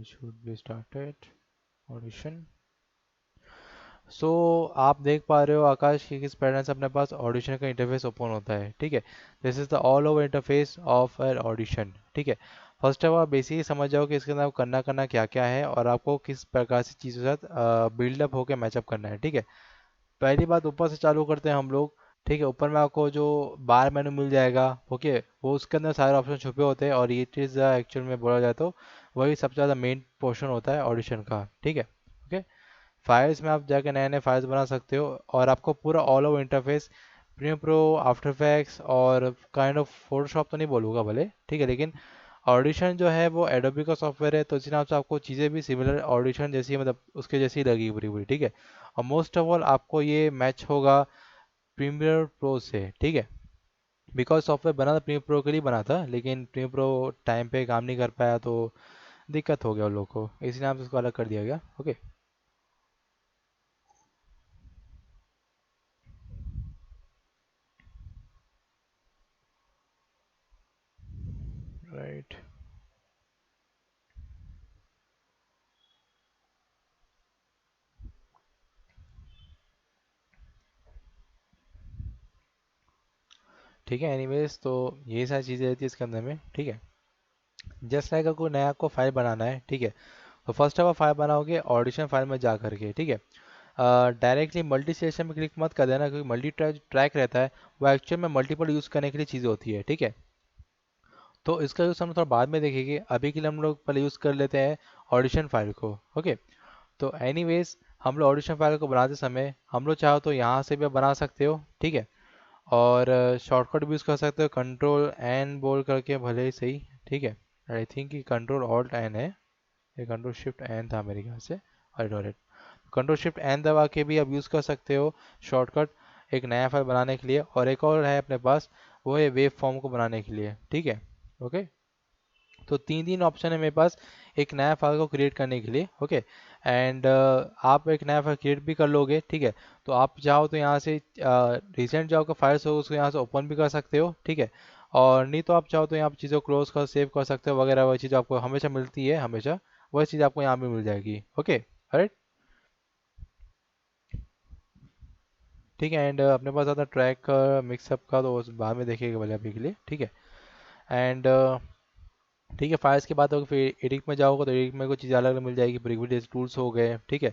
should be started audition. So आप देख पा रहे हो आकाश कि किस पैटर्न से अपने पास ऑडिशन का इंटरफेस ओपन होता है। ठीक है, this is the all over interface of an audition. ठीक है, फर्स्ट ऑफ ऑल बेसिकली समझ जाओ कि इसके अंदर आपको करना क्या क्या है और आपको किस प्रकार से चीज़ों के साथ बिल्डअप होकर मैचअप करना है। ठीक है, पहली बात ऊपर से चालू करते हैं हम लोग। ठीक है, ऊपर में आपको जो बार मेनू मिल जाएगा, ओके, वो उसके अंदर सारे ऑप्शन छुपे होते हैं और ये चीज़ एक्चुअल में बोला जाए तो वही सबसे ज़्यादा मेन पोर्शन होता है ऑडिशन का। ठीक है, ओके, फाइल्स में आप जाके नए नए फाइल्स बना सकते हो और आपको पूरा all over interface Premiere Pro, After Effects और काइंड ऑफ फोटोशॉप तो नहीं बोलूँगा भले, ठीक है, लेकिन ऑडिशन जो है वो एडोबी का सॉफ्टवेयर है तो इस हिसाब से आपको चीज़ें भी सिमिलर ऑडिशन जैसी मतलब उसके जैसी लगी पूरी पूरी। ठीक है, और मोस्ट ऑफ ऑल आपको ये मैच होगा प्रीमियर प्रो से। ठीक है, बिकॉज सॉफ्टवेयर बना था प्रीमियर प्रो के लिए बना था, लेकिन प्रीमियर प्रो टाइम पे काम नहीं कर पाया तो दिक्कत हो गया उन लोग को, इसी नाम से उसको अलग कर दिया गया। Okay, right. ठीक है, एनीवेज तो ये सारी चीज़ें रहती है इसके अंदर में। ठीक है, जस्ट लाइक अगर कोई नया आपको फाइल बनाना है, ठीक है, तो फर्स्ट ऑफ ऑल फाइल बनाओगे ऑडिशन फाइल में जा करके। ठीक है, डायरेक्टली मल्टी सेशन में क्लिक मत कर देना क्योंकि मल्टी ट्रैक रहता है, वो एक्चुअल में मल्टीपल यूज़ करने के लिए चीज़ होती है। ठीक है, तो इसका यूज़ हम थोड़ा बाद में देखेंगे, अभी के लिए हम लोग पहले यूज़ कर लेते हैं ऑडिशन फाइल को। ओके, तो एनीवेज हम लोग ऑडिशन फाइल को बनाते समय हम लोग चाहो तो यहाँ से भी बना सकते हो। ठीक है, और शॉर्टकट भी यूज़ कर सकते हो, कंट्रोल एन बोल करके भले ही सही। ठीक है, आई थिंक कि कंट्रोल ऑल्ट एन है, ये कंट्रोल शिफ्ट एन था मेरे ख्याल से। और कंट्रोल शिफ्ट एन दबा के भी आप यूज़ कर सकते हो शॉर्टकट एक नया फाइल बनाने के लिए, और एक और है अपने पास, वो है वेब फॉर्म को बनाने के लिए। ठीक है, ओके, तो तीन तीन ऑप्शन है मेरे पास एक नया फाइल को क्रिएट करने के लिए। ओके, एंड आप एक नया फाइल क्रिएट भी कर लोगे। ठीक है, तो आप चाहो तो यहाँ से रिसेंट जो आपका फाइल्स हो उसको यहाँ से ओपन भी कर सकते हो। ठीक है, और नहीं तो आप चाहो तो यहाँ पर चीज़ों को क्लोज कर सेव कर सकते हो वगैरह, वही चीज़ आपको हमेशा मिलती है हमेशा, वही चीज़ आपको यहाँ पे मिल जाएगी। Okay, right. ठीक है, एंड अपने पास आता ट्रैक मिक्सअप का तो उस बाद में देखेगा भले अभी के लिए। ठीक है, एंड ठीक है, फाइल्स की बात होगी फिर एडिट में जाओगे तो एडिट में कुछ चीज़ें अलग अलग मिल जाएगी, प्रीव्यू जैसे टूल्स हो गए। ठीक है,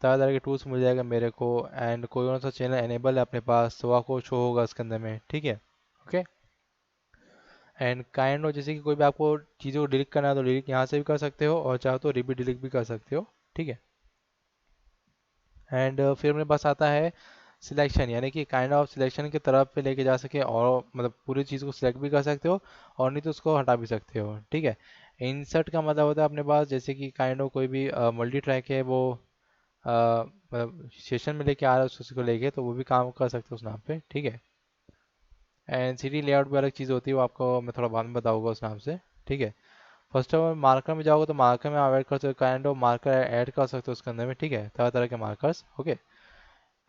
तरह तरह के टूल्स मिल जाएगा मेरे को, एंड कोई कौन सा चैनल एनेबल है अपने पास तो आपको शो होगा उसके अंदर में। ठीक है, ओके, एंड काइंड ऑफ जैसे कि कोई भी आपको चीज़ों को डिलीट करना है तो डिलीट यहाँ से भी कर सकते हो और चाहो तो रिपीट डिलीट भी कर सकते हो। ठीक है, एंड फिर मेरे पास आता है सिलेक्शन, यानी कि काइंड ऑफ सिलेक्शन की तरफ पे लेके जा सके और मतलब पूरी चीज़ को सिलेक्ट भी कर सकते हो और नहीं तो उसको हटा भी सकते हो। ठीक है, इंसर्ट का मतलब होता है अपने पास जैसे कि काइंड ऑफ कोई भी मल्टी ट्रैक है वो मतलब सेशन में लेके आ रहा है उसी को लेके, तो वो भी काम कर सकते हो उस नाम पे। ठीक है, एंड सिटी लेआउट भी अलग चीज़ होती है, वो आपको मैं थोड़ा बाद में बताऊंगा उस नाम से। ठीक है, फर्स्ट ऑफ ऑल मार्कर में जाओगे तो मार्कर में आप ऐड कर सकते हो, काइंड ऑफ मार्कर ऐड कर सकते हो उसके अंदर में। ठीक है, तरह तरह के मार्कर्स। ओके,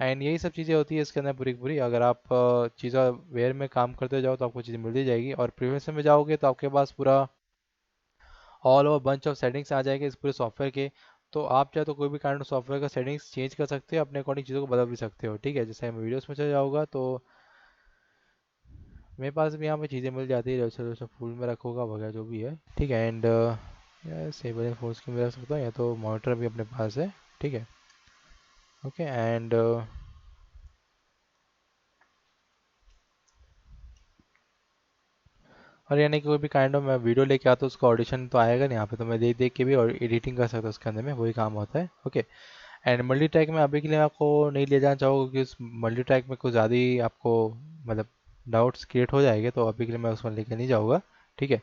एंड यही सब चीज़ें होती है इसके अंदर पूरी की पूरी। अगर आप चीज़ें वेयर में काम करते जाओ तो आपको चीज़ें मिलती जाएगी, और प्रीवियस में जाओगे तो आपके पास पूरा all over bunch of settings आ जाएंगे इस पूरे सॉफ्टवेयर के। तो आप चाहे तो कोई भी काइंड ऑफ सॉफ्टवेयर का सेटिंग्स चेंज कर सकते हो, अपने अकॉर्डिंग चीज़ों को बदल भी सकते हो। ठीक है, जैसे हम वीडियोस में चले जाऊँगा तो मेरे पास भी यहाँ पे चीज़ें मिल जाती है, जैसे जैसे फुल में रखूँगा वगैरह जो भी है। ठीक है, एंड यार सेबल एंड फोर्स की भी रख सकता हूँ, या तो मॉनिटर भी अपने पास है। ठीक है, ओके, एंड और यानी कि कोई भी काइंड ऑफ मैं वीडियो लेके आता हूँ उसका ऑडिशन तो आएगा नहीं यहाँ पे, तो मैं देख देख के भी और एडिटिंग कर सकता हूँ उसके अंदर में, वही काम होता है। ओके, एंड मल्टी ट्रैक में अभी के लिए आपको नहीं ले जाना चाहूँगा क्योंकि उस मल्टी ट्रैक में कुछ ज़्यादा ही आपको मतलब डाउट्स क्रिएट हो जाएंगे, तो अभी के लिए मैं उसमें लेके नहीं जाऊँगा। ठीक है,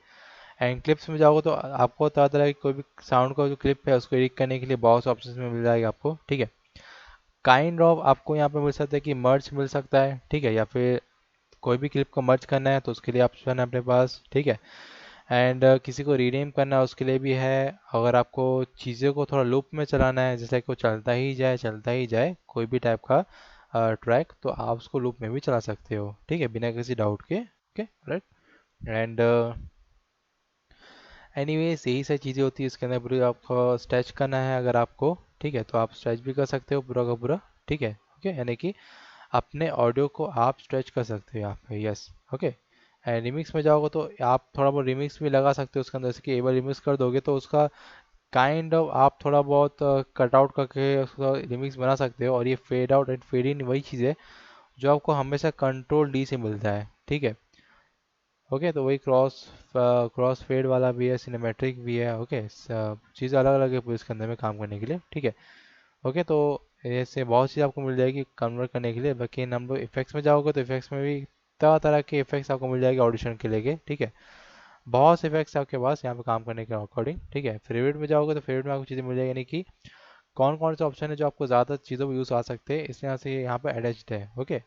एंड क्लिप्स में जाओगे तो आपको तरह तरह की कोई भी साउंड का जो क्लिप है उसको एडिट करने के लिए बहुत ऑप्शन में मिल जाएगा आपको। ठीक है, काइंड ऑफ आपको यहाँ पे मिल सकता है कि मर्ज मिल सकता है। ठीक है, या फिर कोई भी क्लिप को मर्ज करना है तो उसके लिए ऑप्शन है अपने पास। ठीक है, एंड किसी को रीनेम करना है उसके लिए भी है। अगर आपको चीज़ों को थोड़ा लूप में चलाना है, जैसे कि वो चलता ही जाए कोई भी टाइप का ट्रैक, तो आप उसको लूप में भी चला सकते हो। ठीक है, बिना किसी डाउट के। ओके, राइट, एंड एनीवेज यही सारी चीज़ें होती है इसके अंदर। पूरी आपको स्ट्रेच करना है अगर आपको, ठीक है, तो आप स्ट्रेच भी कर सकते हो पूरा का पूरा, ठीक है। ओके, यानी कि अपने ऑडियो को आप स्ट्रेच कर सकते हो यहाँ पे, यस। ओके, एंड रिमिक्स में जाओगे तो आप थोड़ा बहुत रिमिक्स भी लगा सकते हो उसके अंदर। जैसे कि एक बार रिमिक्स कर दोगे तो उसका काइंड ऑफ आप थोड़ा बहुत कट आउट करके उसका रिमिक्स बना सकते हो। और ये fade out and fade in वही चीज़ है जो आपको हमेशा कंट्रोल डी से मिलता है, ठीक है। ओके, तो वही क्रॉस फेड वाला भी है, सिनेमेट्रिक भी है। ओके, चीज़ें अलग अलग है पूरे इसके अंदर में काम करने के लिए, ठीक है। ओके, तो ऐसे बहुत चीज़ आपको मिल जाएगी कन्वर्ट करने के लिए। बाकी हम लोग इफेक्ट्स में जाओगे तो इफेक्ट्स में भी तरह तरह के इफेक्ट्स आपको मिल जाएंगे ऑडिशन के लिए, ठीक है। बहुत से इफेक्ट्स आपके पास यहाँ पे काम करने के अकॉर्डिंग, ठीक है। फेवरेट में जाओगे तो फेवरेट में आपको चीज़ें मिल जाएगी, यानी कि कौन कौन से ऑप्शन है जो आपको ज़्यादा चीज़ों में यूज़ आ सकते हैं, इस यहाँ से यहाँ पे अटैच्ड है। ओके,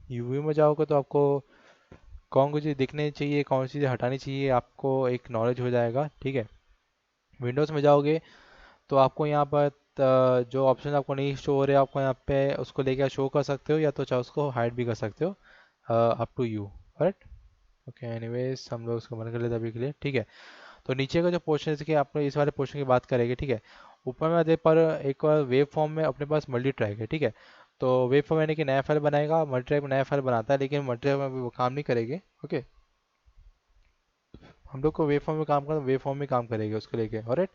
यूवी में जाओगे तो आपको कौन सी चीज़ दिखनी चाहिए, कौन सी चीज़ें हटानी चाहिए, आपको एक नॉलेज हो जाएगा, ठीक है। विंडोज़ में जाओगे तो आपको यहाँ पर जो ऑप्शन आपको नहीं शो हो रहे आपको यहाँ पे उसको लेकर शो कर सकते हो, या तो चाहे उसको हाइड भी कर सकते हो, up to you, right. Okay, anyways हम लोग उसको बंद कर लेते हैं अभी के लिए, ठीक है। तो नीचे का जो पोर्शन है, जैसे कि आप लोग इस वाले पोर्शन की बात करेंगे, ठीक है। ऊपर में देख पर एक बार वेब फॉर्म में अपने पास मल्टी ट्रैक है, ठीक है। तो वेब फॉर्म यानी कि नया फाइल बनाएगा, मल्टी ट्रैक में नया फाइल बनाता है, लेकिन मल्टी ट्रैक में अभी वो काम नहीं करेगी। ओके, हम लोग को वेब फॉर्म में काम करना, वेब फॉर्म में काम करेगी उसको लेके, ऑलराइट।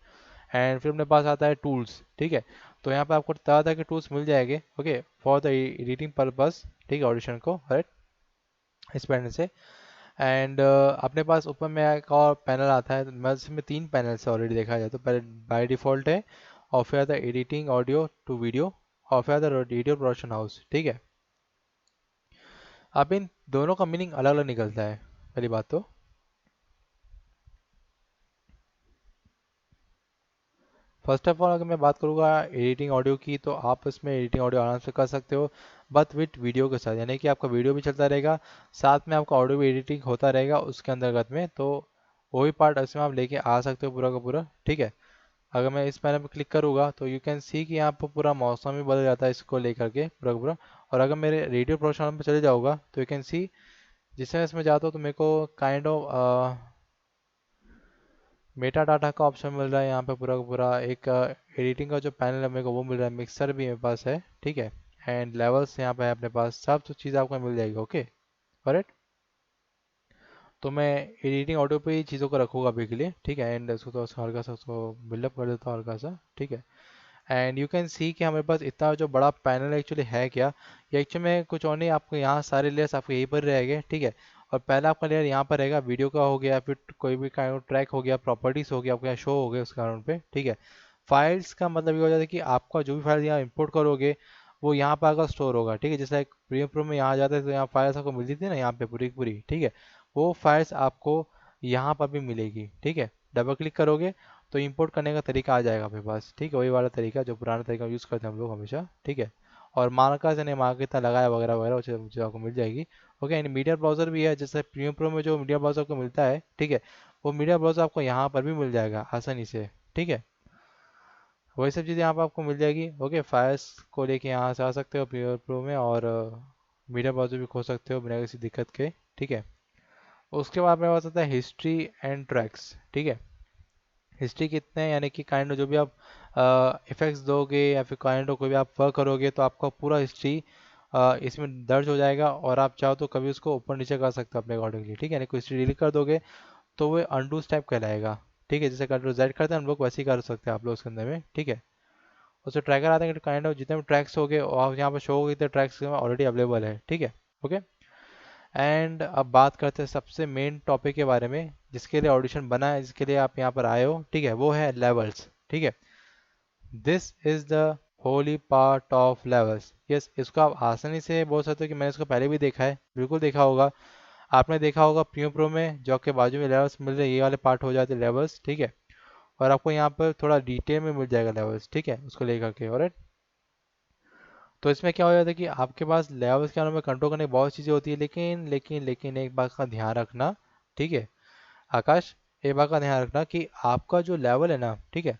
एंड फिर अपने पास आता है टूल्स, ठीक है। तो यहाँ पे आपको तरह तरह के टूल्स मिल जाएंगे, okay, for the editing purpose, ठीक है, ऑडिशन को, राइट, इस पैनल से। एंड अपने पास ऊपर में एक और पैनल आता है, मैं इसमें तीन पैनल से ऑलरेडी देखा जाए तो पहले बाय डिफॉल्ट है, और फिर आता है एडिटिंग ऑडियो टू वीडियो, और फिर आता है वीडियो प्रोडक्शन हाउस, ठीक है। अब इन दोनों का मीनिंग अलग अलग निकलता है, पहली बात तो। फर्स्ट ऑफ ऑल अगर मैं बात करूँगा एडिटिंग ऑडियो की, तो आप इसमें एडिटिंग ऑडियो आराम से कर सकते हो, बट विथ वीडियो के साथ, यानी कि आपका वीडियो भी चलता रहेगा, साथ में आपका ऑडियो भी एडिटिंग होता रहेगा उसके अंतर्गत में। तो वही पार्ट इसमें आप लेके आ सकते हो पूरा का पूरा, ठीक है। अगर मैं इस पैनल पर क्लिक करूँगा तो यू कैन सी कि यहाँ पर पूरा मौसम ही बदल जाता है इसको लेकर के पूरा का पूरा। और अगर मेरे रेडियो प्रोफेशनल में चले जाऊँगा तो यू कैन सी, जिससे मैं इसमें जाता हूँ तो मेरे को काइंड ऑफ मेटा डाटा का ऑप्शन मिल रहा है यहाँ पे पूरा का पूरा। एक एडिटिंग का जो पैनल है मेरे को वो मिल रहा है, मिक्सर भी मेरे पास है, ठीक है। एंड लेवल्स यहाँ पे है अपने पास, सब तो चीज़ आपको मिल जाएगी, ओके, करेक्ट। तो मैं एडिटिंग ऑडियो पे ही चीज़ों को रखूँगा अभी के लिए, ठीक है। एंड इसको तो हल्का सा उसको बिल्डअप कर देता हूँ हल्का सा, ठीक है। एंड यू कैन सी कि हमारे पास इतना जो बड़ा पैनल एक्चुअली है क्या, ये एक्चुअली में कुछ और नहीं, आपको यहाँ सारे लेयर्स आपको यहीं पर रहेंगे, ठीक है। और पहला आपका लेयर यहाँ पर रहेगा वीडियो का हो गया, फिर कोई भी काइंड ऑफ ट्रैक हो गया, प्रॉपर्टीज हो गया, आपको यहाँ शो हो गए उस कारण पे, ठीक है। फाइल्स का मतलब ये हो जाता है कि आपका जो भी फाइल यहाँ इंपोर्ट करोगे वो यहाँ पर आकर स्टोर होगा, ठीक है। जैसे एक प्रीमियम प्रो में यहाँ जाते हैं तो यहाँ फाइल्स आपको मिलती थी ना यहाँ पे पूरी की पूरी, ठीक है। वो फाइल्स आपको यहाँ पर भी मिलेगी, ठीक है। डबल क्लिक करोगे तो इंपोर्ट करने का तरीका आ जाएगा आपके पास, ठीक है, वही वाला तरीका जो पुराना तरीका यूज़ करते हैं हम लोग हमेशा, ठीक है। और मार्का से नहीं मार्का कितना लगाया वगैरह वगैरह वो चीज़ आपको मिल जाएगी। ओके, एंड मीडिया ब्राउज़र भी है, जैसे प्रीमियम प्रो में जो मीडिया ब्राउज़र को मिलता है, ठीक है, वो मीडिया ब्राउज़र आपको यहाँ पर भी मिल जाएगा आसानी से, ठीक है। वही सब चीज़ें यहाँ पर आपको मिल जाएगी। ओके, फाइल्स को लेके यहाँ से आ सकते हो प्रीमियर प्रो में, और मीडिया ब्राउज़र भी खोल सकते हो बिना किसी दिक्कत के, ठीक है। उसके बाद मेरे पास आता है हिस्ट्री एंड ट्रैक्स, ठीक है। हिस्ट्री कितने हैं, यानी कि काइंड ऑफ जो भी आप इफेक्ट्स दोगे या फिर काइंड ऑफ कोई भी आप वर्क करोगे तो आपका पूरा हिस्ट्री इसमें दर्ज हो जाएगा, और आप चाहो तो कभी उसको ऊपर नीचे कर सकते हो अपने अकॉर्डिंगली, ठीक है। यानी कोई हिस्ट्री डिलीट कर दोगे तो वो अनडू स्टेप कहलाएगा, ठीक है। जैसे कंट्रोल जेड करते हैं हम लोग वैसे ही कर सकते हैं आप लोग उसके अंदर में, ठीक है। उससे ट्रैकर आते हैं कि काइंड ऑफ जितने भी ट्रैक्स हो गए और यहाँ पर शो हो गए तो ट्रैक्स ऑलरेडी अवेलेबल है, ठीक है। ओके, एंड अब बात करते हैं सबसे मेन टॉपिक के बारे में जिसके लिए ऑडिशन बना है, जिसके लिए आप यहाँ पर आए हो, ठीक है, वो है लेवल्स, ठीक है। This is the Holi part of levels, yes. इसको आप आसानी से बोल सकते हो कि मैंने इसको पहले भी देखा है, बिल्कुल देखा होगा। आपने देखा होगा प्रीमियम प्रो में जो आपके बाजू में लेवल्स मिल रहे हैं, ये वाले पार्ट हो जाते हैं लेवल्स, ठीक है। और आपको यहाँ पर थोड़ा डिटेल में मिल जाएगा लेवल्स, ठीक है, उसको लेकर के, और तो इसमें क्या हो जाता है कि आपके पास लेवल्स के अंदर में कंट्रोल करने की बहुत चीज़ें होती है, लेकिन एक बात का ध्यान रखना, ठीक है आकाश, एक बात का ध्यान रखना कि आपका जो लेवल है ना, ठीक है,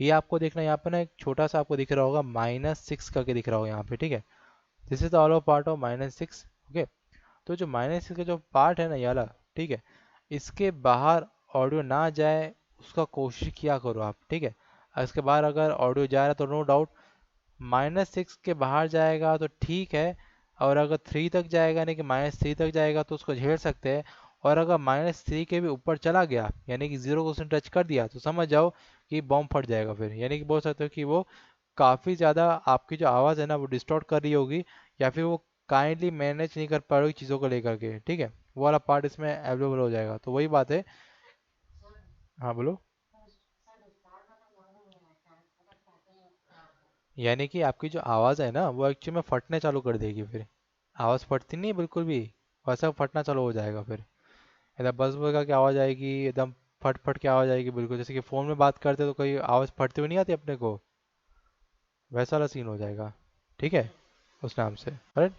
ये आपको देखना यहाँ पे ना एक छोटा सा आपको दिख रहा होगा -6 करके दिख रहा होगा यहाँ पे, ठीक है। This is all of part of -6, okay. तो जो -6 का जो पार्ट है ना ये वाला, ठीक है। इसके बाहर ऑडियो ना जाए उसका कोशिश किया करो आप, ठीक है। इसके बाहर अगर ऑडियो जा रहा है तो नो डाउट, -6 के बाहर जाएगा तो ठीक है। और अगर 3 तक जाएगा, यानी कि -3 तक जाएगा तो उसको झेल सकते हैं। और अगर -3 के भी ऊपर चला गया, यानी कि 0 को उसने टच कर दिया, तो समझ जाओ कि बॉम्ब फट जाएगा फिर। यानी कि बोल सकते हो कि वो काफ़ी ज़्यादा आपकी जो आवाज़ है ना वो डिस्टॉर्ट कर रही होगी, या फिर वो काइंडली मैनेज नहीं कर पा रही चीज़ों को लेकर के, ठीक है। वो वाला पार्ट इसमें अवेलेबल हो जाएगा, तो वही बात है। हाँ बोलो। यानी कि आपकी जो आवाज़ है ना वो एक्चुअली में फटने चालू कर देगी फिर। आवाज़ फटती नहीं है बिल्कुल भी, वैसा फटना चालू हो जाएगा फिर। एकदम बस बस की आवाज़ आएगी, एकदम फट फट की आवाज़ आएगी बिल्कुल, जैसे कि फ़ोन में बात करते तो कोई आवाज़ फटती हुई नहीं आती अपने को, वैसा वाला सीन हो जाएगा, ठीक है, उस नाम से, राइट।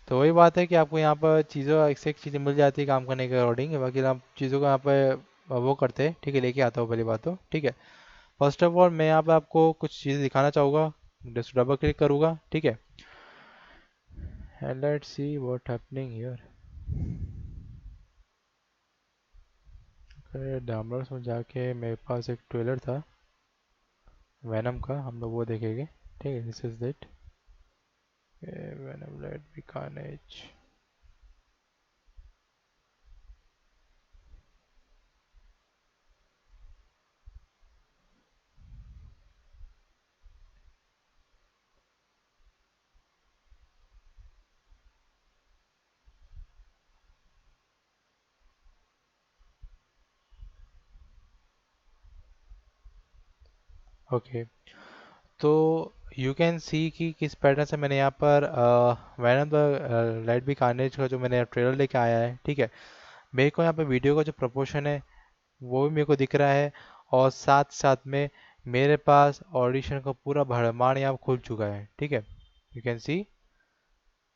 तो वही बात है कि आपको यहाँ पर चीज़ों एक से एक चीज़ें मिल जाती है काम करने के अकॉर्डिंग, बाकी आप चीज़ों को यहाँ पे वो करते हैं, ठीक है, लेके आता हूँ पहली बात तो, ठीक है। फर्स्ट ऑफ ऑल मैं यहाँ पे आपको कुछ चीज़ें दिखाना चाहूँगा, जस्ट डबल क्लिक करूँगा, ठीक है। And let's see what happening here. Downloads में जाके मेरे पास एक ट्रेलर था वैनम का, हम लोग वो देखेंगे, ठीक है। This is it, Venom let be Carnage. Okay, तो यू कैन सी कि किस पैटर्न से मैंने यहाँ पर Venom the light be Carnage का जो मैंने ट्रेलर लेके आया है, ठीक है। मेरे को यहाँ पे वीडियो का जो प्रोपोर्शन है वो भी मेरे को दिख रहा है, और साथ साथ में मेरे पास ऑडिशन का पूरा भरमार यहाँ खुल चुका है, ठीक है। यू कैन सी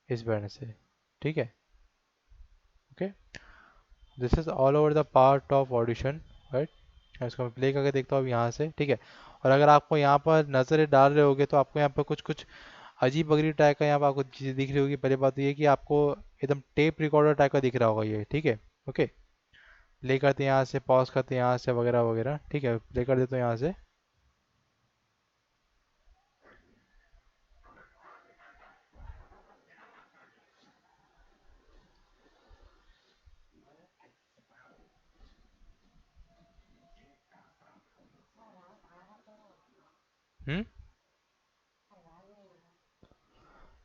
इस पैटर्न से, ठीक है, okay. This is all over the part of audition, right. इसको मैं प्ले करके देखता हूँ यहाँ से, ठीक है। और अगर आपको यहाँ पर नज़र डाल रहे होगे तो आपको यहाँ पर कुछ कुछ अजीब बगरीब टाइप का यहाँ पर आपको चीज़ें दिख रही होगी। पहली बात तो ये कि आपको एकदम टेप रिकॉर्डर टाइप का दिख रहा होगा ये, ठीक है, ओके। प्ले करते हैं यहाँ से, पॉज करते हैं यहाँ से, वगैरह वगैरह, ठीक है। प्ले कर देते हैं यहाँ से।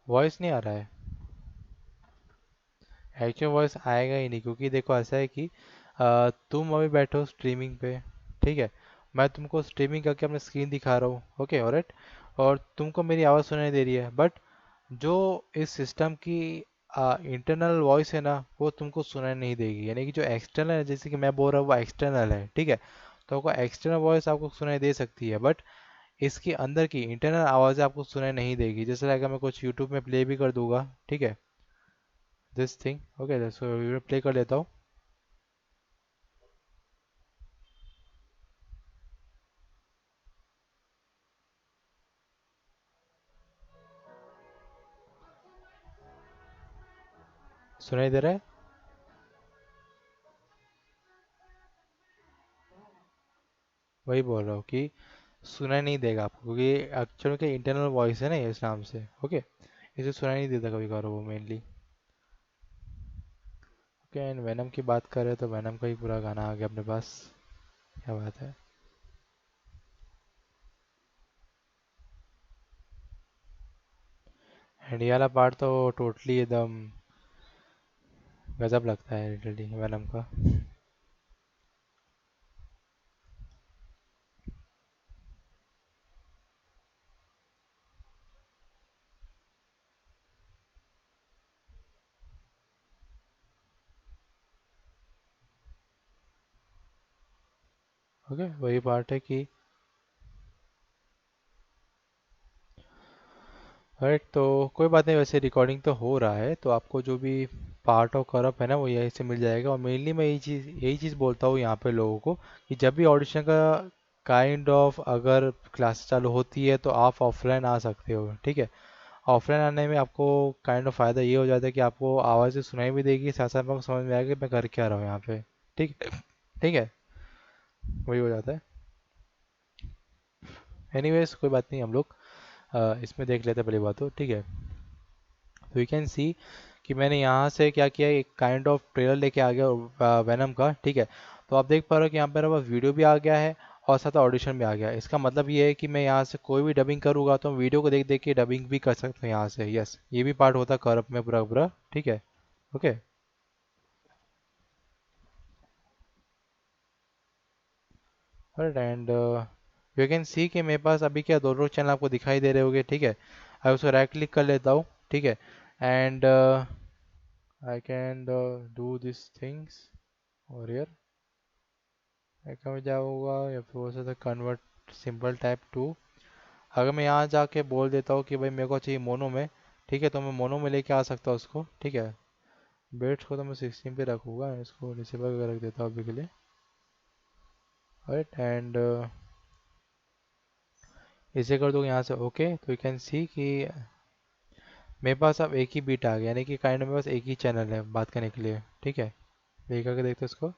वॉइस नहीं आ रहा है? एक्चुअल वॉइस आएगा ही नहीं, क्योंकि देखो ऐसा है कि तुम अभी बैठे हो स्ट्रीमिंग पे, ठीक है। मैं तुमको स्ट्रीमिंग करके अपनी स्क्रीन दिखा रहा हूँ, ओके, ऑलराइट। और तुमको मेरी आवाज़ सुनाई दे रही है, बट जो इस सिस्टम की इंटरनल वॉइस है ना वो तुमको सुनाई नहीं देगी। यानी कि जो एक्सटर्नल है, जैसे कि मैं बोल रहा हूँ वो एक्सटर्नल है, ठीक है। तो आपको एक्सटर्नल वॉइस आपको सुनाई दे सकती है, बट इसकी अंदर की इंटरनल आवाज़ें आपको सुनाई नहीं देगी। जैसे अगर मैं कुछ यूट्यूब में प्ले भी कर दूंगा, ठीक है, this thing, okay, so play कर लेता हूँ। सुनाई दे रहा है? वही बोल रहा हूँ कि सुनाई नहीं देगा आपको, क्योंकि एक्चुअल के इंटरनल वॉइस है ना ये, इस नाम से, ओके। इसे सुनाई नहीं देता कभी कभार वो मेनली, ओके। एंड वेनम की बात करें तो वेनम का ही पूरा गाना आ गया अपने पास, क्या बात है। एंड ये वाला पार्ट तो टोटली एकदम गजब लगता है लिटरली वेनम का। ओके, वही पार्ट है कि राइट, तो कोई बात नहीं, वैसे रिकॉर्डिंग तो हो रहा है, तो आपको जो भी पार्ट ऑफ करप है ना वो यहीं से मिल जाएगा। और मेनली मैं यही चीज़ बोलता हूँ यहाँ पे लोगों को, कि जब भी ऑडिशन का काइंड ऑफ अगर क्लास चालू होती है तो आप ऑफलाइन आ सकते हो, ठीक है। ऑफलाइन आने में आपको काइंड ऑफ फ़ायदा ये हो जाता है कि आपको आवाज़ें सुनाई भी देगी, साथ साथ में आपको समझ में आएगा कि मैं कर क्या रहा हूँ यहाँ पे। ठीक है। ठीक है, वही हो जाता है। एनीवेज कोई बात नहीं, हम लोग इसमें देख लेते हैं पहली बात तो। ठीक है, तो यू कैन सी कि मैंने यहाँ से क्या किया, एक काइंड ऑफ ट्रेलर लेके आ गया वेनम का। ठीक है, तो आप देख पा रहे हो कि यहाँ पर मेरे पास वीडियो भी आ गया है और साथ ऑडिशन भी आ गया है। इसका मतलब ये है कि मैं यहाँ से कोई भी डबिंग करूँगा तो वीडियो को देख देख के डबिंग भी कर सकता हूँ यहाँ से। यस, ये भी पार्ट होता है करप में पूरा पूरा। ठीक है। Okay. And you can see कि मेरे पास अभी क्या दो चैनल आपको दिखाई दे रहे होंगे। ठीक है, मैं उसको राइट क्लिक कर लेता हूँ। ठीक है, and I can do this things और यार में जाऊँगा या फिर हो सकता है कन्वर्ट सिंपल टाइप टू। अगर मैं यहाँ जाके बोल देता हूँ कि भाई मेरे को चाहिए मोनो में, ठीक है, तो मैं मोनो में लेके आ सकता हूँ उसको। ठीक है, बेट्स को तो मैं 16 पे रखूँगा, इसको डिसेबल कर रख देता हूँ अभी के लिए। राइट, एंड इसे कर दूँ यहाँ से ओके। तो यू कैन सी कि मेरे पास अब एक ही बीट आ गया, यानी कि काइंड मेरे पास एक ही चैनल है बात करने के लिए। ठीक है, ये करके देखते हैं इसको।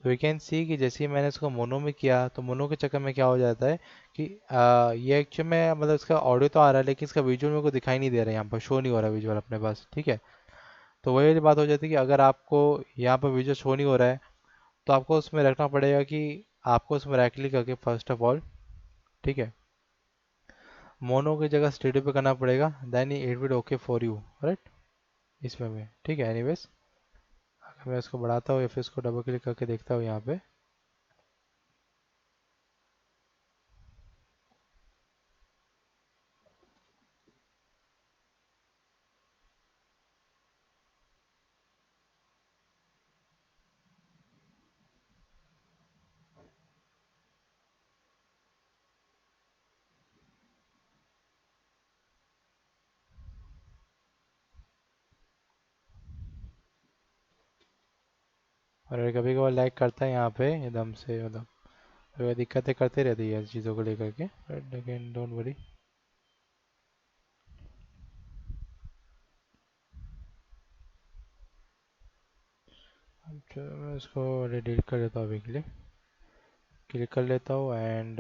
तो वी कैन सी कि जैसे ही मैंने इसको मोनो में किया तो मोनो के चक्कर में क्या हो जाता है कि ये एक्चुअली में मतलब इसका ऑडियो तो आ रहा है लेकिन इसका विजुअल मेरे को दिखाई नहीं दे रहा है, यहाँ पर शो नहीं हो रहा विजुअल अपने पास। ठीक है, तो वही वाली बात हो जाती है कि अगर आपको यहाँ पर विजुअल शो नहीं हो रहा है तो आपको उसमें रखना पड़ेगा कि आपको उसमें राइट क्लिक करके फर्स्ट ऑफ ऑल, ठीक है, मोनो की जगह स्टूडियो पे करना पड़ेगा, then it will okay for you. Right, इसमें में ठीक है। एनीवेज अगर मैं इसको बढ़ाता हूँ या फिर इसको डबल क्लिक करके देखता हूँ यहाँ पे, और कभी कभार लैग करता है यहाँ पे एकदम से, मतलब तो दिक्कतें करते रहती है चीज़ों को लेकर के। But again don't worry. चलो मैं इसको डिलीट कर देता हूँ अभी के लिए, क्लिक कर लेता हूँ एंड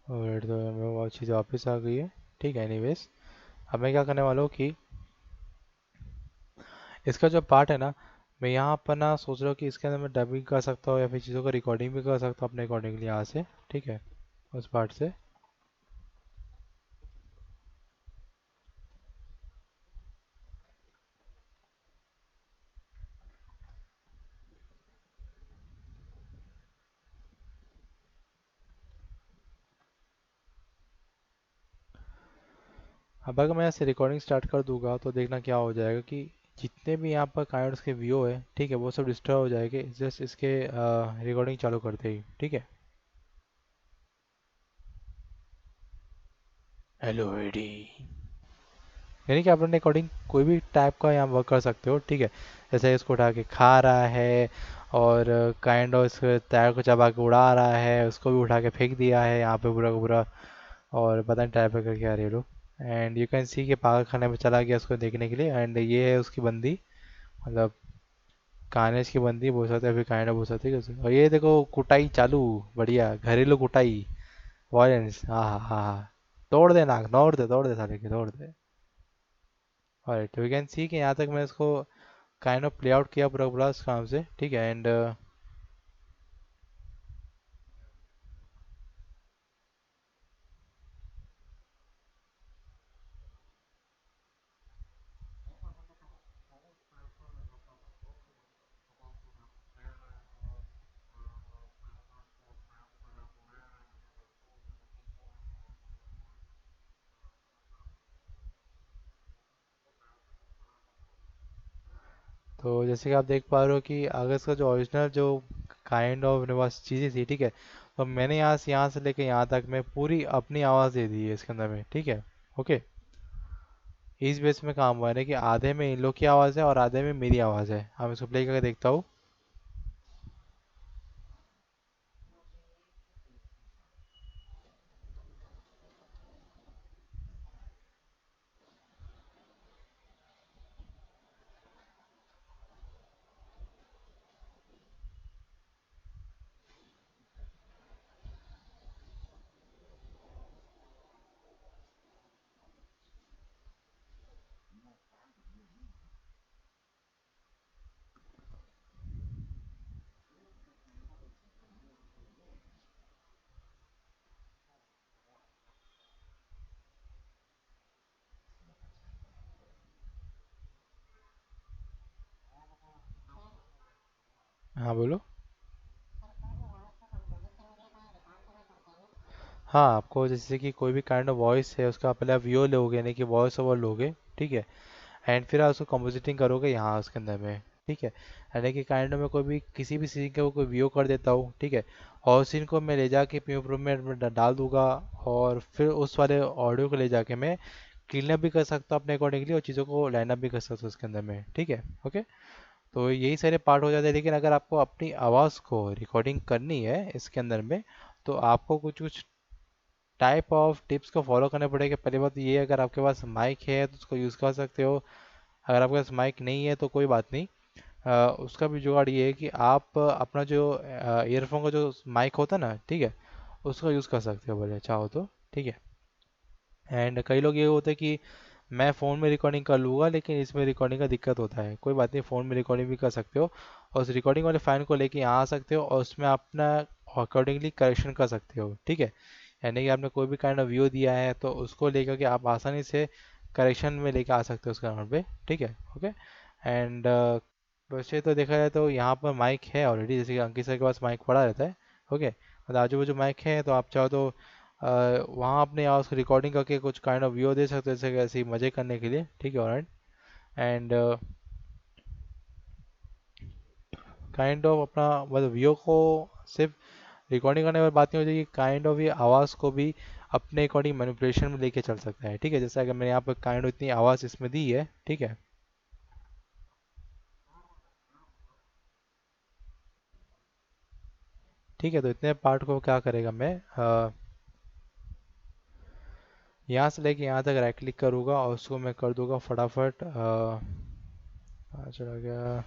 और तो मेरे वो चीज़ वापस आ गई है। ठीक है, एनीवेज अब मैं क्या करने वाला हूँ कि इसका जो पार्ट है ना, मैं यहाँ पर ना सोच रहा हूँ कि इसके अंदर मैं डबिंग कर सकता हूँ या फिर चीज़ों का रिकॉर्डिंग भी कर सकता हूँ अपने अकॉर्डिंगली यहाँ से। ठीक है, उस पार्ट से अब अगर मैं ऐसे रिकॉर्डिंग स्टार्ट कर दूंगा तो देखना क्या हो जाएगा कि जितने भी यहाँ पर काइंड के व्यू है, ठीक है, वो सब डिस्टर्ब हो जाएंगे जस्ट इसके रिकॉर्डिंग चालू करते ही। ठीक है, हेलो एडी, यानी कि आप अपने अकॉर्डिंग कोई भी टाइप का यहाँ वर्क कर सकते हो। ठीक है, जैसे इसको उठा के खा रहा है और काइंड ऑफ इसके टायर को चबा के उड़ा रहा है, उसको भी उठा के फेंक दिया है यहाँ पे पूरा का पूरा, और पता नहीं टायर पे करके आ रही है लोग। एंड यू कैन सी कि पागल खाने में चला गया उसको देखने के लिए। एंड ये है उसकी बंदी, मतलब कानेज की बंदी बोल सकते हैं, फिर काइंड ऑफ बोल सकते हैं कि और ये देखो कुटाई चालू, बढ़िया घरेलू कुटाई, वायलेंस। हाँ हाँ हाँ हाँ, तोड़ दे नाक, तोड़ दे साले के, तोड़ दे। और तो वी कैन सी कि यहाँ तक मैं इसको काइंड ऑफ प्ले आउट किया पूरा पूरा इस काम से। ठीक है, एंड तो जैसे कि आप देख पा रहे हो कि अगर इसका जो ओरिजिनल जो काइंड ऑफ बस चीज़ें थी, ठीक है, तो मैंने यहाँ से लेके यहाँ तक मैं पूरी अपनी आवाज़ दे दी है इसके अंदर में, ठीक है। ओके, इस बेस में काम हुआ है ना कि आधे में इन लोग की आवाज़ है और आधे में मेरी आवाज़ है। हम इसको प्ले करके देखता हूँ। हाँ बोलो। हाँ, आपको जैसे कि कोई भी काइंड ऑफ वॉइस है उसका पहले आप वीओ लोगे, यानी कि वॉइस ओवर लोगे, ठीक है। एंड फिर आप उसको कंपोजिटिंग करोगे यहाँ उसके अंदर में, ठीक है। यानी कि काइंड ऑफ मैं कोई भी किसी भी सीन का कोई वीओ कर देता हूँ, ठीक है। और सीन को मैं ले जाके प्रीमियर प्रो में डाल दूंगा, और फिर उस वाले ऑडियो को ले जाके मैं क्लीन अप भी कर सकता हूँ अपने अकॉर्डिंगली, और चीज़ों को लाइन अप भी कर सकता हूँ उसके अंदर में, ठीक है। ओके, तो यही सारे पार्ट हो जाते हैं। लेकिन अगर आपको अपनी आवाज़ को रिकॉर्डिंग करनी है इसके अंदर में, तो आपको कुछ कुछ टाइप ऑफ टिप्स को फॉलो करने पड़ेगा। पहली बात ये, अगर आपके पास माइक है तो उसको यूज़ कर सकते हो। अगर आपके पास माइक नहीं है तो कोई बात नहीं। उसका भी जुगाड़ ये है कि आप अपना जो ईयरफोन का जो माइक होता है ना, ठीक है, उसका यूज़ कर सकते हो बोले चाहो तो, ठीक है। एंड कई लोग ये होते हैं कि मैं फ़ोन में रिकॉर्डिंग कर लूँगा लेकिन इसमें रिकॉर्डिंग का दिक्कत होता है। कोई बात नहीं, फ़ोन में रिकॉर्डिंग भी कर सकते हो, और उस रिकॉर्डिंग वाले फ़ाइल को लेके यहाँ आ सकते हो और उसमें अपना अकॉर्डिंगली करेक्शन कर सकते हो, ठीक है। यानी कि आपने कोई भी काइंड ऑफ व्यू दिया है तो उसको लेकर के आप आसानी से करेक्शन में लेके आ सकते हो उसके नंबर पे, ठीक है। ओके, एंड वैसे तो देखा जाए तो यहाँ पर माइक है ऑलरेडी, जैसे कि अंकित सर के पास माइक पड़ा रहता है। ओके, और आजू बाजू माइक है, तो आप चाहो तो वहाँ अपने आवाज़ को रिकॉर्डिंग करके कुछ काइंड ऑफ व्यू दे सकते हो, जैसे कि ऐसे ही मज़े करने के लिए, ठीक है। ऑलराइट, एंड काइंड ऑफ अपना मतलब व्यू को सिर्फ रिकॉर्डिंग करने पर बात नहीं हो जाएगी, काइंड ऑफ ये आवाज़ को भी अपने अकॉर्डिंग मैनिपुलेशन में लेके चल सकता है, ठीक है। जैसे अगर मैंने यहाँ पर काइंड ऑफ इतनी आवाज़ इसमें दी है, ठीक है। ठीक है, तो इतने पार्ट को क्या करेगा मैं यहाँ से लेके यहाँ तक राइट क्लिक करूँगा और उसको मैं कर दूंगा फटाफट कहाँ चला गया,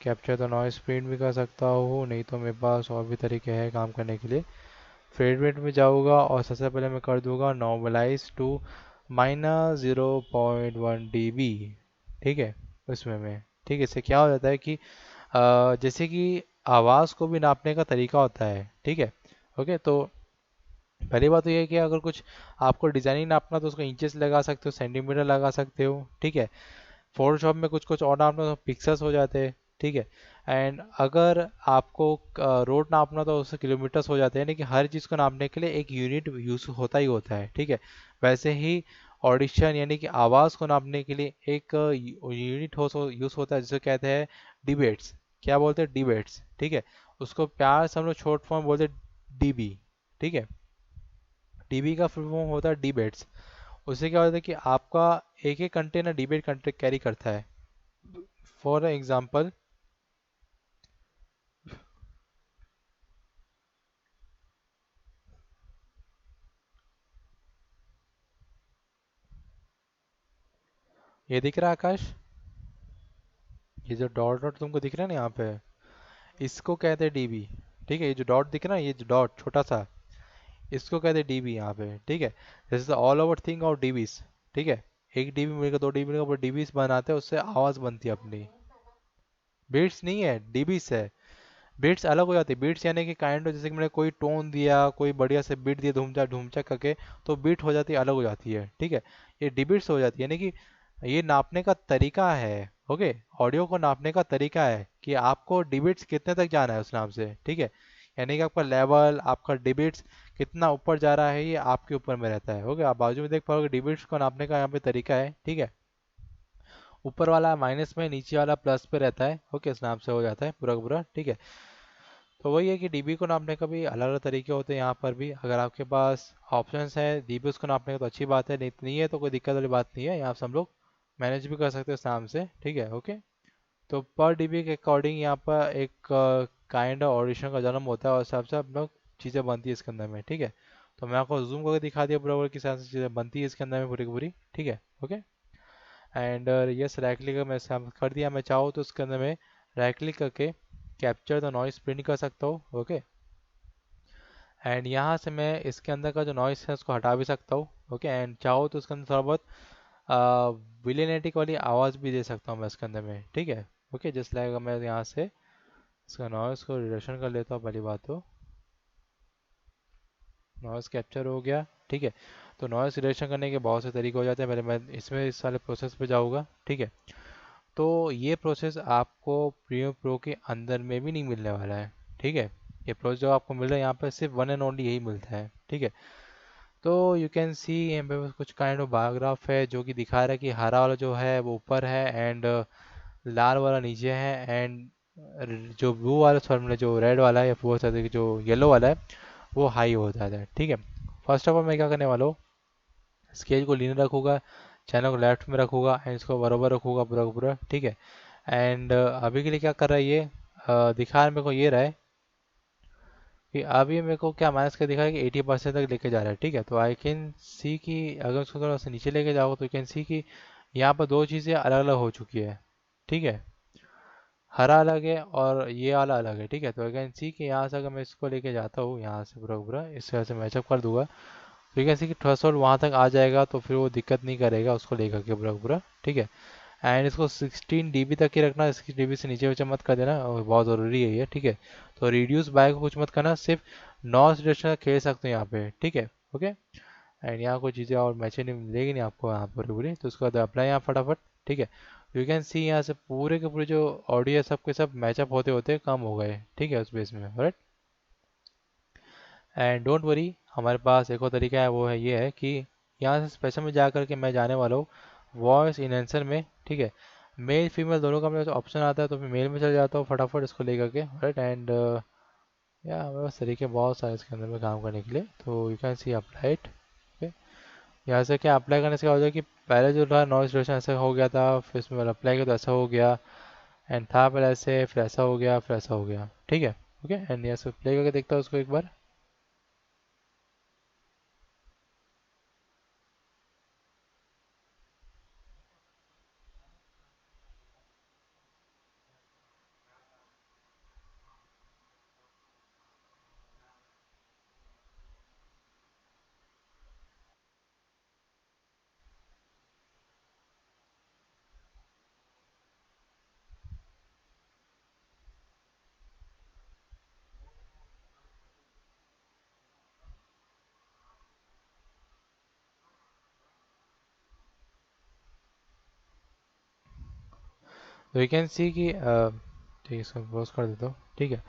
कैप्चर द नॉइस प्रिंट भी कर सकता हूँ, नहीं तो मेरे पास और भी तरीके हैं काम करने के लिए। फेवरेट में जाऊँगा और सबसे पहले मैं कर दूंगा नॉर्मलाइज टू -0.1 dB, ठीक है। उसमें मैं, ठीक है, इससे क्या हो जाता है कि जैसे कि आवाज़ को भी नापने का तरीका होता है, ठीक है। ओके, तो पहली बात तो ये है कि अगर कुछ आपको डिज़ाइनिंग नापना तो उसको इंचेस लगा सकते हो, सेंटीमीटर लगा सकते हो, ठीक है। फोटोशॉप में कुछ कुछ और नापना तो पिक्सल्स हो जाते हैं, ठीक है। एंड अगर आपको रोड नापना तो उससे किलोमीटर्स हो जाते हैं, यानी कि हर चीज़ को नापने के लिए एक यूनिट यूज होता ही होता है, ठीक है। वैसे ही ऑडिशन यानी कि आवाज़ को नापने के लिए एक यूनिट हो यूज़ होता है जिसे कहते हैं डिबेट्स। क्या बोलते हैं? डिबेट्स, ठीक है। उसको प्यार से हम लोग शॉर्ट फॉर्म बोलते हैं डीबी, ठीक है। डीबी का फुल फॉर्म होता है डिबेट्स। उससे क्या होता है कि आपका एक एक कंटेनर डिबेट कंटेंट कैरी करता है। फॉर एग्जांपल, ये दिख रहा है आकाश? ये जो डॉट डॉट तुमको दिख रहा है ना यहाँ पे, इसको कहते हैं डीबी, ठीक है। ये जो डॉट दिख रहा है, ये जो डॉट छोटा सा, इसको कहते हैं डीबी यहाँ पे, ठीक है। This is all over thing of DBs, ठीक है। एक डीबी मिलेगा, दो डीबी मिलेगा, डीबीज बनाते हैं, उससे आवाज़ बनती है अपनी। बीट्स नहीं है, डीबीज है। बीट्स अलग हो जाती है। बीट्स यानी कि काइंड ऑफ जैसे कि मैंने कोई टोन दिया, कोई बढ़िया से बीट दिया धूमचा ढूमचा करके, तो बीट हो जाती है, अलग हो जाती है, ठीक है। ये डिबिट्स हो जाती है, यानी कि ये नापने का तरीका है। ओके, ऑडियो को नापने का तरीका है कि आपको डिबिट्स कितने तक जाना है उस नाम से, ठीक है। यानी कि आपका लेवल, आपका डिबिट्स कितना ऊपर जा रहा है, ये आपके ऊपर में रहता है। ओके, आप बाजू में देख पाओगे डिबिट्स को नापने का यहाँ पे तरीका है, ठीक है। ऊपर वाला माइनस में, नीचे वाला प्लस पे रहता है। ओके, इस नाम से हो जाता है पूरा का पूरा। ठीक है, तो वही है कि डीबी को नापने का भी अलग अलग तरीके होते हैं। यहाँ पर भी अगर आपके पास ऑप्शंस है डीबी उसको नापने का तो अच्छी बात है, नहीं है तो कोई दिक्कत वाली बात नहीं है, यहाँ से हम लोग मैनेज भी कर सकते हैं इस नाम से। ठीक है, ओके। तो पर डीबी के अकॉर्डिंग यहाँ पर एक काइंड ऑफ ऑडिशन का जन्म होता है और हिसाब से हम लोग चीज़ें बनती है इसके अंदर में। ठीक है, तो मैं आपको जूम करके दिखा दिया पूरा किस हिसाब से चीज़ें बनती है इसके अंदर में पूरी की पूरी। ठीक है, okay. And yes, right click मैं कर दिया। मैं चाहूँ तो उसके अंदर में राइट क्लिक करके कैप्चर द नॉइस प्रिंट कर सकता हूँ। ओके, एंड यहाँ से मैं इसके अंदर का जो नॉइस है उसको हटा भी सकता हूँ। ओके, एंड चाहो तो उसके अंदर थोड़ा बहुत विलेनेटिक वाली आवाज़ भी दे सकता हूँ मैं इसके अंदर में। ठीक है, ओके। जस्ट लाइक मैं यहाँ से इसका नॉइस को रिडक्शन कर लेता हूँ। पहली बात तो नॉइस कैप्चर हो गया। ठीक है, तो नॉइस रिडक्शन करने के बहुत से तरीके हो जाते हैं। पहले मैं इसमें इस वाले प्रोसेस पे जाऊँगा। ठीक है, तो ये प्रोसेस आपको प्रीमियर प्रो के अंदर में भी नहीं मिलने वाला है। ठीक है, ये प्रोसेस जो आपको मिल रहा है यहाँ पर सिर्फ वन एंड ओनली यही मिलता है। ठीक है, तो यू कैन सी यहाँ पे कुछ काइंड ऑफ बायोग्राफ है जो कि दिखा रहा है कि हरा वाला जो है वो ऊपर है एंड लाल वाला नीचे है एंड जो ब्लू वाला सॉरी जो रेड वाला है या वो कहते हैं कि जो येलो वाला है वो हाई हो जाता है। ठीक है, फर्स्ट ऑफ ऑल मैं क्या करने वाला हूँ, स्केल को लीनियर रखूँगा, चैनल को लेफ्ट में रखूँगा एंड इसको बराबर रखूँगा पूरा का पूरा। ठीक है, एंड अभी के लिए क्या कर रहा है ये दिखा मेरे को ये रहा है कि अभी मेरे को क्या माइनस का दिखा है कि 80% तक लेके जा रहा है। ठीक है, तो आई कैन सी कि अगर उसको थोड़ा सा नीचे लेके जाओ तो यू कैन सी कि यहाँ पर दो चीज़ें अलग अलग हो चुकी है। ठीक है, हरा अलग है और ये वाला अलग है। ठीक है, तो आई कैन सी कि यहाँ से अगर मैं इसको लेके जाता हूँ यहाँ से पूरा पूरा इस तरह से मैचअप कर दूंगा तो यू कैन सी कि थ्रेशोल्ड वहाँ तक आ जाएगा तो फिर वो दिक्कत नहीं करेगा उसको लेकर के पूरा पूरा। ठीक है, एंड इसको 16 dB तक ही रखना, 16 dB से नीचे नीचे मत कर देना, और बहुत ज़रूरी है ये। ठीक है, तो रिड्यूस बाय को कुछ मत करना, सिर्फ नॉइस रिडक्शन खेल सकते हैं यहाँ पे। ठीक है, ओके। एंड यहाँ कोई चीज़ें और मैच नहीं मिलेगी नहीं आपको यहाँ पर पूरी, तो उसके बाद अप्लाई यहाँ फटाफट। ठीक है, यू कैन सी यहाँ से पूरे के पूरे जो ऑडियो है सब के सब मैचअप होते होते कम हो गए। ठीक है, उस बेस में राइट। एंड डोंट वरी, हमारे पास एक और तरीका है, वो है ये है कि यहाँ से स्पेशल में जा करके मैं जाने वाला हूँ वॉइस इनहेंसर में। ठीक है, मेल फीमेल दोनों का मेरे पास ऑप्शन आता है तो मैं मेल में चल जाता हूँ फटाफट इसको लेकर के राइट। एंड या मेरे पास तरीके बहुत सारे इसके अंदर में काम करने के लिए, तो you can C apply it. Okay, यहाँ से क्या अप्लाई करने से क्या हो जाए कि पहले जो था नॉइस रिडक्शन ऐसा हो गया था, फिर इसमें अप्लाई किया तो ऐसा हो गया, एंड था पहले ऐसे, फिर ऐसा हो गया, फिर ऐसा हो गया। ठीक है, ओके। एंड यहाँ से प्ले करके देखता हूँ उसको एक बार। तो यू कैन सी कि ठीक है, इसको क्लोज कर देता हूँ। ठीक है,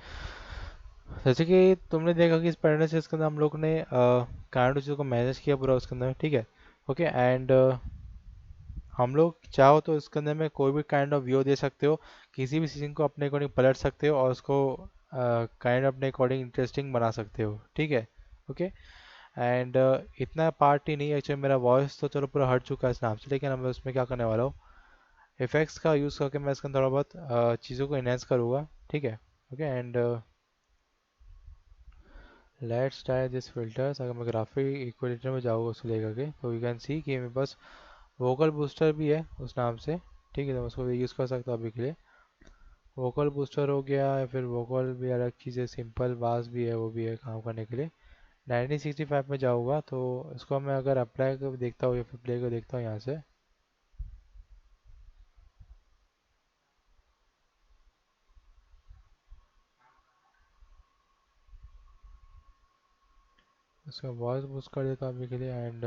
जैसे कि तुमने देखा कि इस पैटर्न से इसके अंदर हम लोग ने काइंड चीज़ों को मैनेज किया पूरा उसके अंदर। ठीक है, ओके। एंड हम लोग चाहो तो इसके अंदर में कोई भी काइंड ऑफ व्यू दे सकते हो, किसी भी सीन को अपने अकॉर्डिंग पलट सकते हो और उसको काइंड अपने अकॉर्डिंग इंटरेस्टिंग बना सकते हो। ठीक है, ओके। एंड इतना पार्ट ही नहीं एक्चुअली, मेरा वॉइस तो चलो पूरा हट चुका है इस नाम से, लेकिन अब मैं उसमें क्या करने वाला हूँ, इफेक्ट्स का यूज़ करके मैं इसका थोड़ा बहुत चीज़ों को इनहेंस करूँगा। ठीक है, okay. And let's try this filters. अगर मैं ग्राफिक इक्वलिटर में जाऊँगा उसको लेकर के तो यू कैन सी कि मेरे पास वोकल बूस्टर भी है उस नाम से। ठीक है, तो मैं उसको यूज़ कर सकता हूँ अभी के लिए। वोकल बूस्टर हो गया या फिर वोकल भी अलग चीज़ है, सिंपल बास भी है, वो भी है काम करने के लिए। 1965 में जाऊँगा तो इसको मैं अगर अप्लाई कर देखता हूँ या फिर प्ले कर देखता हूँ यहाँ से, इसका वॉइस बूस्ट कर देता हूँ अभी के लिए। एंड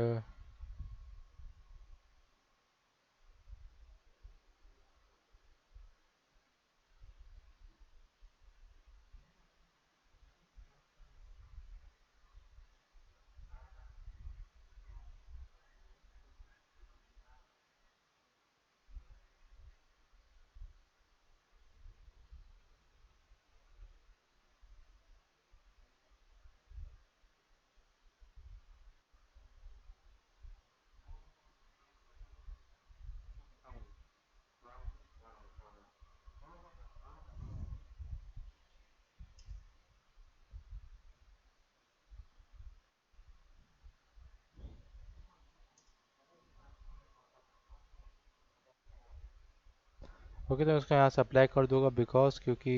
ओके, तो उसका यहाँ से अप्लाई कर दूंगा बिकॉज क्योंकि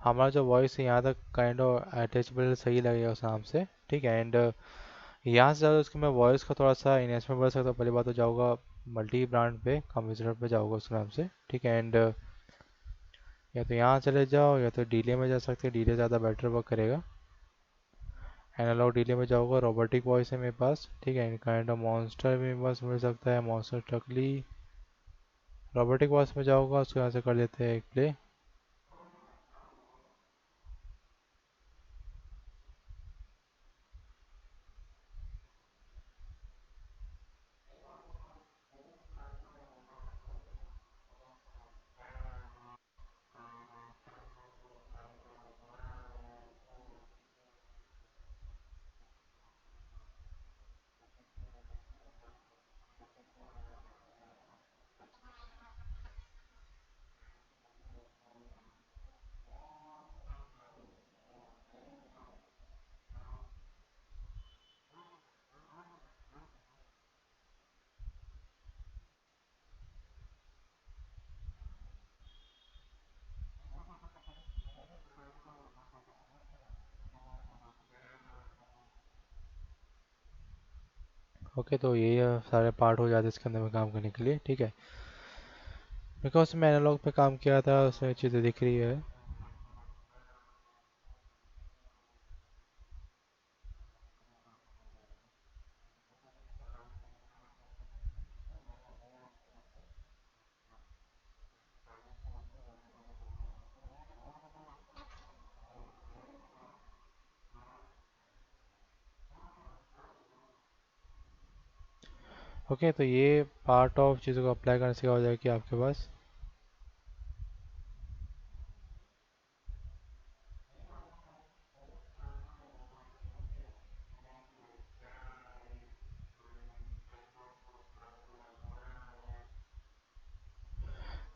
हमारा जो वॉइस है यहाँ तक काइंड ऑफ अटैचबल सही लगेगा उस नाम से। ठीक है। एंड यहाँ से ज़्यादा उसके मैं वॉइस का थोड़ा सा इन्हेंसमेंट बढ़ सकता हूँ। पहली बात तो जाऊँगा मल्टी ब्रांड पे कंप्यूटर पे जाऊँगा उसके नाम से। ठीक है। एंड या तो यहाँ चले जाओ या तो डीले में जा सकते हैं, डीले ज़्यादा बेटर वर्क करेगा। एनालॉग डीले में जाऊँगा, रोबोटिक वॉइस है मेरे पास। ठीक है। काइंड ऑफ मॉन्स्टर भी मेरे पास मिल सकता है, मॉन्स्टर टकली। रोबोटिक वॉइस में जाऊँगा, उसको यहाँ से कर लेते हैं एक प्ले। ओके, तो ये सारे पार्ट हो जाते हैं इसके अंदर में काम करने के लिए। ठीक है। बिकॉज मैं एनालॉग पे काम किया था, उसमें चीज़ें दिख रही है। ओके, तो ये पार्ट ऑफ चीज़ों को अप्लाई करने से क्या हो जाएगा कि आपके पास।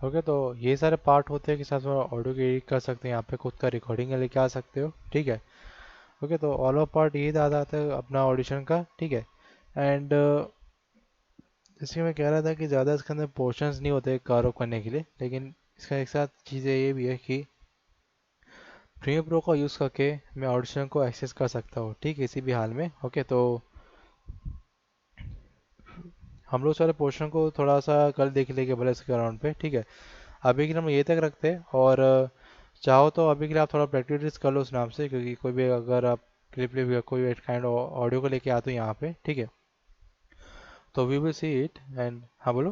ओके, तो ये सारे पार्ट होते हैं कि साथ में ऑडियो की एडिट कर सकते हैं, यहाँ पे खुद का रिकॉर्डिंग लेके आ सकते हो। ठीक है। ओके, तो ऑल ऑफ पार्ट ये ज़्यादा आता है अपना ऑडिशन का। ठीक है। एंड जैसे मैं कह रहा था कि ज़्यादा इसके अंदर पोर्शंस नहीं होते कवर करने के लिए, लेकिन इसका एक साथ चीज़ें ये भी है कि प्रीमियर प्रो का यूज़ करके मैं ऑडिशन को एक्सेस कर सकता हूँ। ठीक है, किसी भी हाल में। ओके, तो हम लोग सारे पोर्शन को थोड़ा सा कल देख लेंगे भले इसके अराउंड पे। ठीक है। अभी के लिए हम ये तक रखते हैं, और चाहो तो अभी के लिए आप थोड़ा प्रैक्टिस कर लो उस नाम से, क्योंकि कोई भी अगर आप क्लिप लिप या कोई काइंड ऑडियो को लेके आते हो यहाँ पे। ठीक है। तो we will see it. And हाँ बोलो।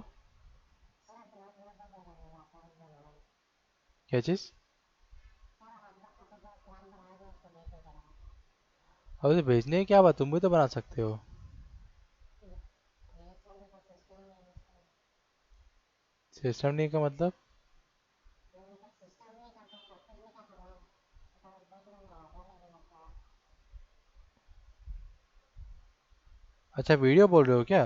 क्या चीज़? अब उसे भेजने की क्या बात, तुम भी तो बना सकते हो। सिस्टम नहीं का मतलब? अच्छा, वीडियो बोल रहे हो क्या?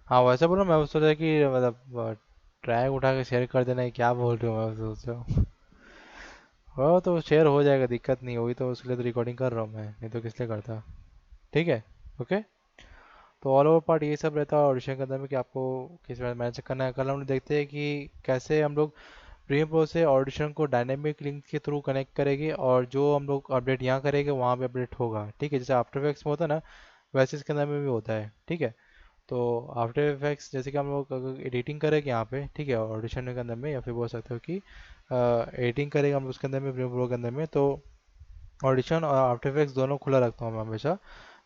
हाँ वैसे बोलो, मैं सोच रहा कि मतलब ट्रैक उठा के शेयर कर देना है, क्या बोल रहे हो, मैं सोच रहा हूँ। वो तो शेयर हो जाएगा, दिक्कत नहीं होगी, तो उसके लिए तो रिकॉर्डिंग कर रहा हूँ मैं, नहीं तो किस लिए करता। ठीक है। ओके, तो ऑल ओवर पार्ट ये सब रहता है ऑडिशन के अंदर में कि आपको किस तरह मैनेज करना है। कल हम लोग देखते हैं कि कैसे हम लोग प्रीमियर प्रो से ऑडिशन को डायनेमिक लिंक के थ्रू कनेक्ट करेंगे, और जो हम लोग अपडेट यहाँ करेंगे वहाँ पे अपडेट होगा। ठीक है, जैसे आफ्टर इफेक्ट्स में होता है ना, वैसे इसके अंदर में भी होता है। ठीक है। तो आफ्टर इफेक्ट्स जैसे कि हम लोग अगर एडिटिंग करेंगे यहाँ पे, ठीक है, ऑडिशन के अंदर में, या फिर बोल सकते हो कि एडिटिंग करेंगे हम उसके अंदर में प्रीमियर प्रो के अंदर में, तो ऑडिशन और आफ्टर इफेक्ट्स दोनों खुला रखता हूँ मैं हमेशा,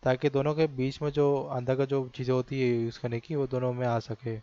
ताकि दोनों के बीच में जो अंदर का जो चीज़ें होती है यूज़ करने की, वो दोनों में आ सके।